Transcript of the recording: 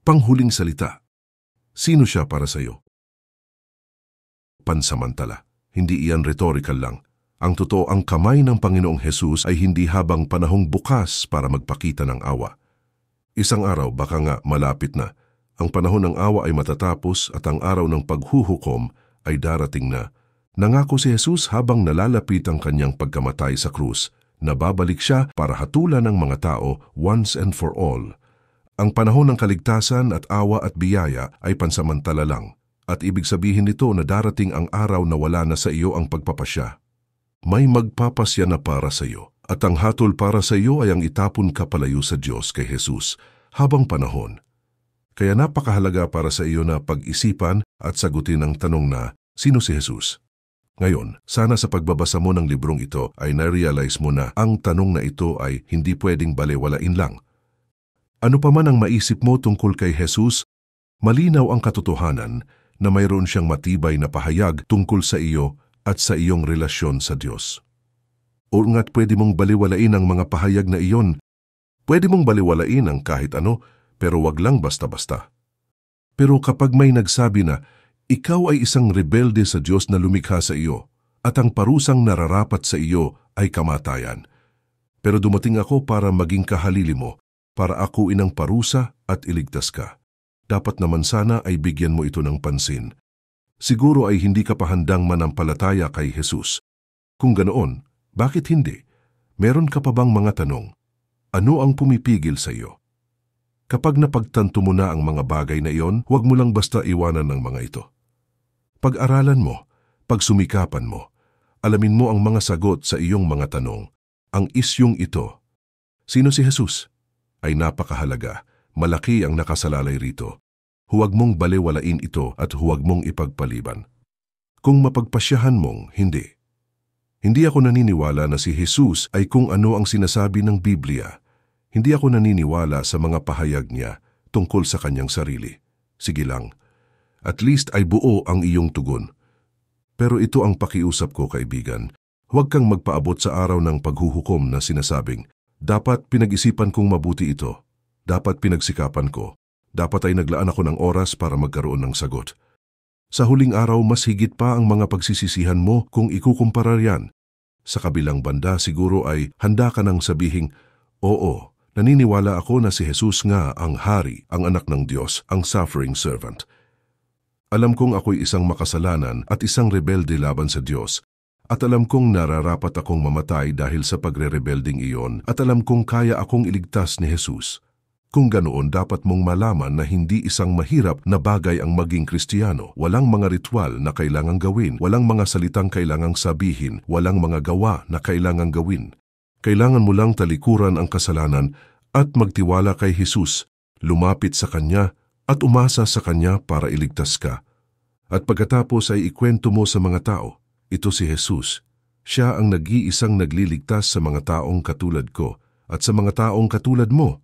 Panghuling salita. Sino siya para sa iyo? Pansamantala. Hindi iyan rhetorical lang. Ang totoo, ang kamay ng Panginoong Hesus ay hindi habang panahong bukas para magpakita ng awa. Isang araw, baka nga malapit na, ang panahon ng awa ay matatapos at ang araw ng paghuhukom ay darating na. Nangako si Hesus habang nalalapit ang kanyang pagkamatay sa krus, na babalik siya para hatulan ng mga tao once and for all. Ang panahon ng kaligtasan at awa at biyaya ay pansamantala lang, at ibig sabihin nito na darating ang araw na wala na sa iyo ang pagpapasya. May magpapasya na para sa iyo, at ang hatol para sa iyo ay ang itapon ka palayo sa Diyos kay Hesus habang panahon. Kaya napakahalaga para sa iyo na pag-isipan at sagutin ang tanong na, sino si Hesus? Ngayon, sana sa pagbabasa mo ng librong ito ay na-realize mo na ang tanong na ito ay hindi pwedeng balewalain lang. Ano pa man ang maisip mo tungkol kay Hesus, malinaw ang katotohanan na mayroon siyang matibay na pahayag tungkol sa iyo at sa iyong relasyon sa Diyos. O nga't pwede mong baliwalain ang mga pahayag na iyon. Pwede mong baliwalain ang kahit ano, pero wag lang basta-basta. Pero kapag may nagsabi na, ikaw ay isang rebelde sa Diyos na lumikha sa iyo, at ang parusang nararapat sa iyo ay kamatayan. Pero dumating ako para maging kahalili mo, para akuin ang parusa at iligtas ka. Dapat naman sana ay bigyan mo ito ng pansin. Siguro ay hindi ka pa handang manampalataya kay Hesus. Kung ganoon, bakit hindi? Meron ka pa bang mga tanong? Ano ang pumipigil sa iyo? Kapag napagtanto mo na ang mga bagay na iyon, huwag mo lang basta iwanan ng mga ito. Pag-aralan mo, pagsumikapan mo, alamin mo ang mga sagot sa iyong mga tanong. Ang isyong ito, sino si Hesus? Ay napakahalaga, malaki ang nakasalalay rito. Huwag mong balewalain ito at huwag mong ipagpaliban. Kung mapagpasyahan mong hindi. Hindi ako naniniwala na si Hesus ay kung ano ang sinasabi ng Biblia. Hindi ako naniniwala sa mga pahayag niya tungkol sa kanyang sarili. Sige lang, at least ay buo ang iyong tugon. Pero ito ang pakiusap ko, kaibigan. Huwag kang magpaabot sa araw ng paghuhukom na sinasabing, dapat pinag-isipan kong mabuti ito. Dapat pinagsikapan ko. Dapat ay naglaan ako ng oras para magkaroon ng sagot. Sa huling araw, mas higit pa ang mga pagsisisihan mo kung ikukumpara yan. Sa kabilang banda, siguro ay handa ka nang sabihing, oo, naniniwala ako na si Hesus nga ang hari, ang anak ng Diyos, ang suffering servant. Alam kong ako'y isang makasalanan at isang rebelde laban sa Diyos. At alam kong nararapat akong mamatay dahil sa pagre-rebelding iyon at alam kong kaya akong iligtas ni Hesus. Kung ganoon, dapat mong malaman na hindi isang mahirap na bagay ang maging Kristiyano. Walang mga ritual na kailangang gawin, walang mga salitang kailangang sabihin, walang mga gawa na kailangang gawin. Kailangan mo lang talikuran ang kasalanan at magtiwala kay Hesus, lumapit sa Kanya at umasa sa Kanya para iligtas ka. At pagkatapos ay ikwento mo sa mga tao, ito si Hesus. Siya ang nag-iisang nagliligtas sa mga taong katulad ko at sa mga taong katulad mo.